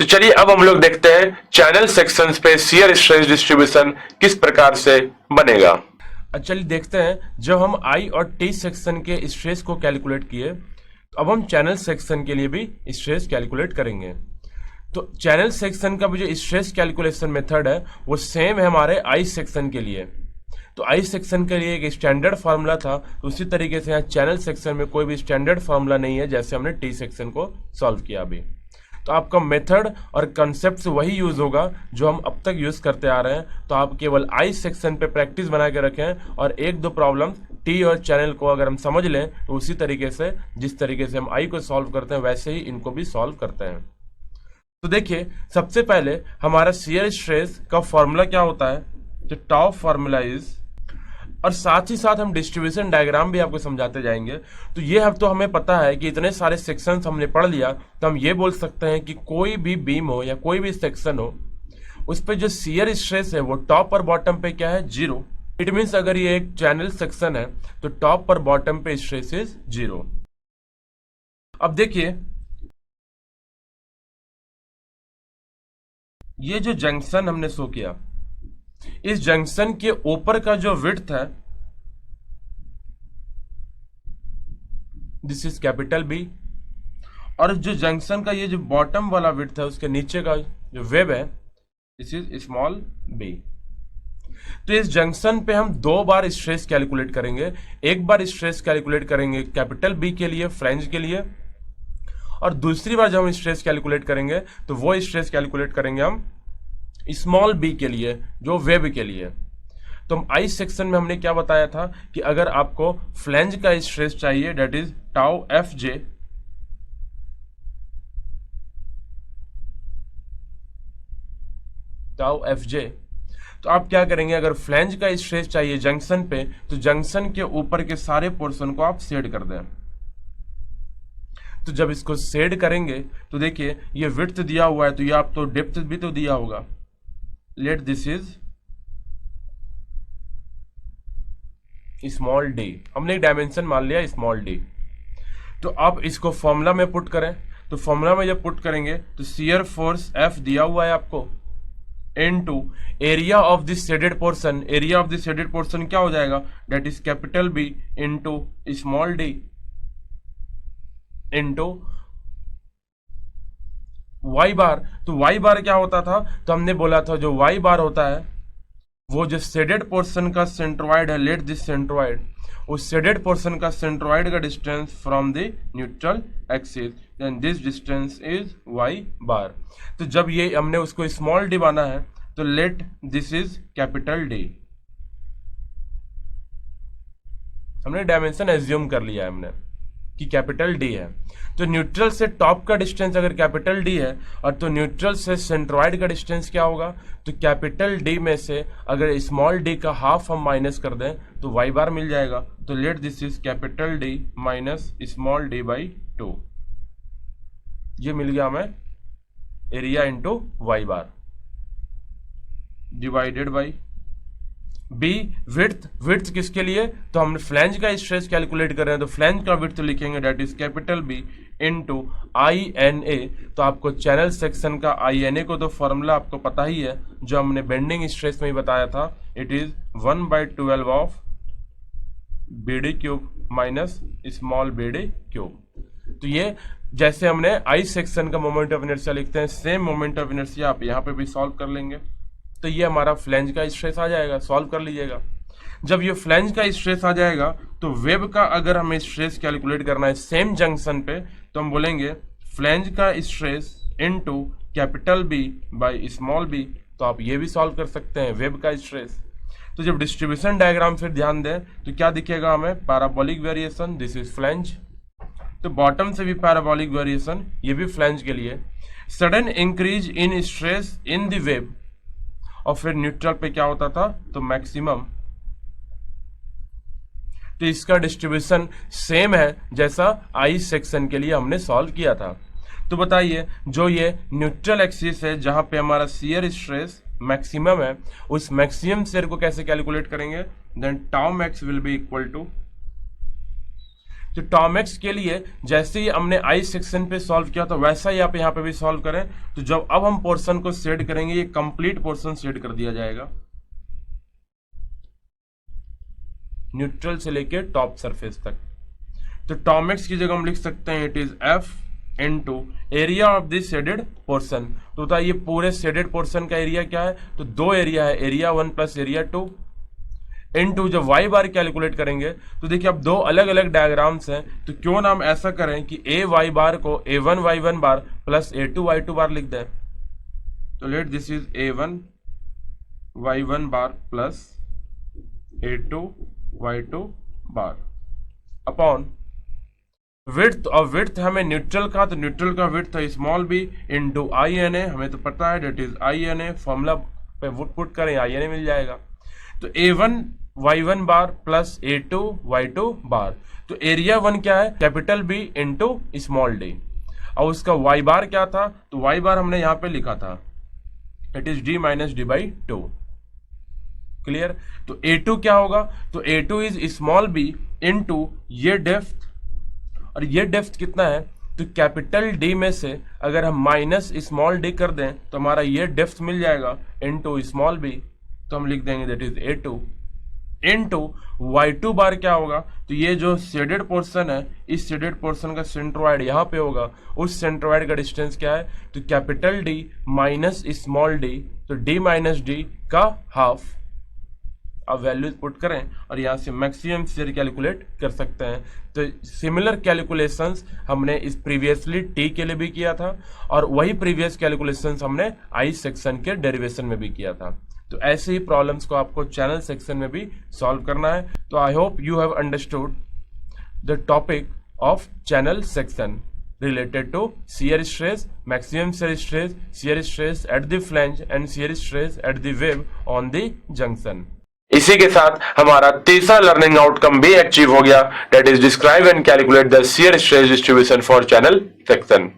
तो चलिए अब हम लोग देखते हैं चैनल सेक्शंस पे शियर स्ट्रेस डिस्ट्रीब्यूशन किस प्रकार से बनेगा। चलिए देखते हैं, जब हम आई और टी सेक्शन के स्ट्रेस को कैलकुलेट किए तो अब हम चैनल सेक्शन के लिए भी स्ट्रेस कैलकुलेट करेंगे। तो चैनल सेक्शन का जो स्ट्रेस कैलकुलेशन मेथड है वो सेम है हमारे आई सेक्शन के लिए। तो आई सेक्शन के लिए एक स्टैंडर्ड फार्मूला था, तो उसी तरीके से यहाँ चैनल सेक्शन में कोई भी स्टैंडर्ड फार्मूला नहीं है जैसे हमने टी सेक्शन को सॉल्व किया अभी। तो आपका मेथड और कंसेप्ट वही यूज होगा जो हम अब तक यूज करते आ रहे हैं। तो आप केवल आई सेक्शन पे प्रैक्टिस बना के रखें और एक दो प्रॉब्लम टी और चैनल को अगर हम समझ लें तो उसी तरीके से जिस तरीके से हम आई को सॉल्व करते हैं वैसे ही इनको भी सॉल्व करते हैं। तो देखिए, सबसे पहले हमारा शियर स्ट्रेस का फॉर्मूला क्या होता है, तो टॉप फॉर्मूला इज, और साथ ही साथ हम डिस्ट्रीब्यूशन डायग्राम भी आपको समझाते जाएंगे। तो ये अब तो हमें पता है कि इतने सारे सेक्शंस हमने पढ़ लिया, तो हम ये बोल सकते हैं कि कोई भी बीम हो या कोई भी सेक्शन हो उस पर जो शियर स्ट्रेस है वो टॉप और बॉटम पे क्या है, जीरो। इट मीन्स अगर ये एक चैनल सेक्शन है तो टॉप और बॉटम पे स्ट्रेस इज जीरो। अब देखिए, ये जो जंक्शन हमने शो किया, इस जंक्शन के ऊपर का जो विड्थ है दिस इज कैपिटल बी, और जो जंक्शन का ये जो बॉटम वाला विड्थ है उसके नीचे का जो वेब है दिस इज स्मॉल बी। तो इस जंक्शन पे हम दो बार स्ट्रेस कैलकुलेट करेंगे। एक बार स्ट्रेस कैलकुलेट करेंगे कैपिटल बी के लिए, फ्लैंज के लिए, और दूसरी बार जब हम स्ट्रेस कैलकुलेट करेंगे तो वो स्ट्रेस कैलकुलेट करेंगे हम स्मॉल बी के लिए, जो वेब के लिए। तो हम आई सेक्शन में हमने क्या बताया था कि अगर आपको फ्लैंज का स्ट्रेस चाहिए that is tau F J, tau F J, तो आप क्या करेंगे, अगर फ्लैंज का स्ट्रेस चाहिए जंक्शन पे तो जंक्शन के ऊपर के सारे पोर्शन को आप शेड कर दें। तो जब इसको शेड करेंगे तो देखिए ये विड्थ दिया हुआ है तो ये आप तो डेप्थ भी तो दिया होगा, late this is small D, हमने एक डायमेंशन मान लिया स्मॉल डी। तो आप इसको फॉर्मूला में पुट करें, तो फॉर्मूला में जब पुट करेंगे तो शियर फोर्स एफ दिया हुआ है आपको into area of this shaded portion. Area of this shaded portion क्या हो जाएगा, that is capital B into small D into Y bar. तो वाई बार क्या होता था, तो हमने बोला था जो वाई बार होता है वो जो शेडेड पोर्शन का सेंट्रोइड है, लेट दिस सेंट्रोइड, उस शेडेड पोर्शन का सेंट्रोइड का distance from the neutral axis, then this distance is Y bar. तो जब ये हमने उसको स्मॉल डी माना है तो let this is capital D, हमने डायमेंशन एज्यूम कर लिया है हमने कि कैपिटल डी है। तो न्यूट्रल से टॉप का डिस्टेंस अगर कैपिटल डी है और तो न्यूट्रल से सेंट्रोइड का डिस्टेंस क्या होगा, तो कैपिटल डी में से अगर स्मॉल डी का हाफ हम माइनस कर दें तो वाई बार मिल जाएगा। तो let this is capital D minus small D by 2, ये मिल गया हमें area into Y bar divided by B width. Width किसके लिए, तो हम फ्लैंज का स्ट्रेस कैलकुलेट कर रहे हैं तो फ्लैंज का विड्थ लिखेंगे that is capital B into I N A. तो आपको चैनल सेक्शन का आई एन ए को तो फॉर्मूला आपको पता ही है जो हमने बेंडिंग स्ट्रेस में ही बताया था, it is 1/12 of B D cube minus small B D cube. तो ये जैसे हमने आई सेक्शन का मोमेंट ऑफ इनर्शिया लिखते हैं सेम मोमेंट ऑफ इनर्शिया आप यहाँ पे भी सॉल्व कर लेंगे। तो ये हमारा फ्लैंज का स्ट्रेस आ जाएगा, सॉल्व कर लीजिएगा। जब ये फ्लैंज का स्ट्रेस आ जाएगा तो वेब का अगर हमें स्ट्रेस कैलकुलेट करना है सेम जंक्शन पे तो हम बोलेंगे फ्लैंज का stress into capital B by small B. तो आप ये भी सॉल्व कर सकते हैं वेब का स्ट्रेस। तो जब डिस्ट्रीब्यूशन डायग्राम फिर ध्यान दें तो क्या दिखेगा हमें, parabolic variation, this is flange. तो बॉटम से भी पैराबोलिक वेरिएशन, ये भी फ्लैंज के लिए। Sudden increase in stress in the web, और फिर न्यूट्रल पे क्या होता था, तो मैक्सिमम। तो इसका डिस्ट्रीब्यूशन सेम है जैसा आई सेक्शन के लिए हमने सॉल्व किया था। तो बताइए जो ये न्यूट्रल एक्सिस है जहां पे हमारा शियर स्ट्रेस मैक्सिमम है, उस मैक्सिमम शियर को कैसे कैलकुलेट करेंगे, then tau max will be equal to, तो टॉमेक्स के लिए जैसे ही हमने आई सेक्शन पे सॉल्व किया तो वैसा ही आप यहाँ पे भी सॉल्व करें। तो जब अब हम पोर्शन को शेड करेंगे, ये कंप्लीट पोर्शन शेड कर दिया जाएगा न्यूट्रल से लेके टॉप सरफेस तक। तो टॉमेक्स की जगह हम लिख सकते हैं it is F into area of this shaded portion. तो बताइए पूरे शेडेड पोर्शन का एरिया क्या है, तो दो एरिया है, एरिया 1 प्लस एरिया 2 इनटू जब वाई बार कैलकुलेट करेंगे तो देखिए अब दो अलग अलग डायग्राम्स हैं, तो क्यों ना हम ऐसा करें कि ए वाई बार को a1 y1 bar plus a2 y2 बार लिख दें। तो let this is a1 y1 bar plus a2 y2 bar upon width. और विड्थ हमें न्यूट्रल का, तो न्यूट्रल का विड्थ है small B into I N A, हमें तो पता है that is I N A, formula पे पुट करें आई एन ए मिल जाएगा। तो a1 y1 bar plus a2 y2 बार। तो एरिया 1 क्या है, capital B into small D, और उसका y बार क्या था, तो y बार हमने यहां पे लिखा था it is d minus D by 2। Clear. तो a2 क्या होगा, तो a2 is small b into ये डेप्थ, और ये डेप्थ कितना है, तो कैपिटल डी में से अगर हम माइनस स्मॉल डी कर दें तो हमारा ये डेप्थ मिल जाएगा इनटू स्मॉल बी, तो हम लिख देंगे that is a2 into y2 बार क्या होगा, तो ये जो शेडेड पोर्शन है इस शेडेड पोर्शन का सेंट्रोइड यहाँ पे होगा, उस सेंट्रोइड का डिस्टेंस क्या है, तो capital D minus small D, तो d माइनस डी का हाफ। अब वैल्यूज पुट करें और यहाँ से मैक्सिमम शेयर कैलकुलेट कर सकते हैं। तो सिमिलर कैलकुलेशंस हमने इस प्रीवियसली टी के लिए भी किया था, और वही प्रीवियस कैलकुलेशंस हमने आई सेक्शन के डेरिवेशन में भी किया था। तो ऐसे ही प्रॉब्लम्स को आपको चैनल सेक्शन में भी सॉल्व करना है। तो I hope you have understood the topic of channel section related to shear stress, maximum shear stress at the flange and shear stress at the web on the junction। इसी के साथ हमारा तीसरा लर्निंग आउटकम भी achieve हो गया, that is describe and calculate the shear stress distribution for channel section.